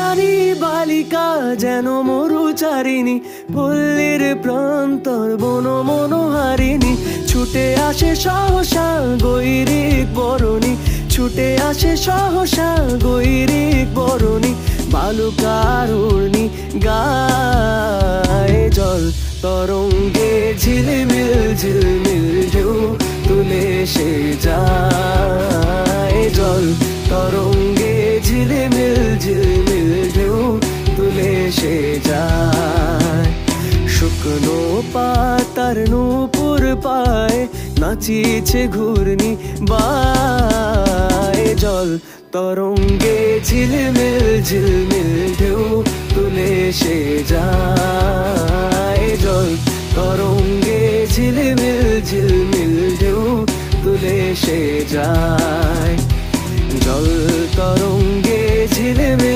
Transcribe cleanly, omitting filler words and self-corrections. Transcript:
রানী বালিকা যেন মরুচারিণী, পল্লীর প্রান্তর বন মনোহারিণী। ছুটে আসে সহসা গৈরিক বরণী, ছুটে আসে সহসা গৈরিক বরণী। বালুকার উর্নি গায়ে জল তরঙ্গে ঝিলমিল ঝিলমিল ঢেউ তুলে সে যায়। জল তরঙ্গে ঝিলমিল ঝিলমিল ঢেউ তুলে সে যায়। শুকনো পাতার নূপুর পায় নাচিছে ঘূর্ণি বায়। জল তরঙ্গে ঝিলমিল ঝিলমিল ঢেউ তুলে সে যায়। জল তরঙ্গে ঝিলমিল ঝিলমিল ঢেউ তুলে সে যায়। জল তরঙ্গে ঝিলমিল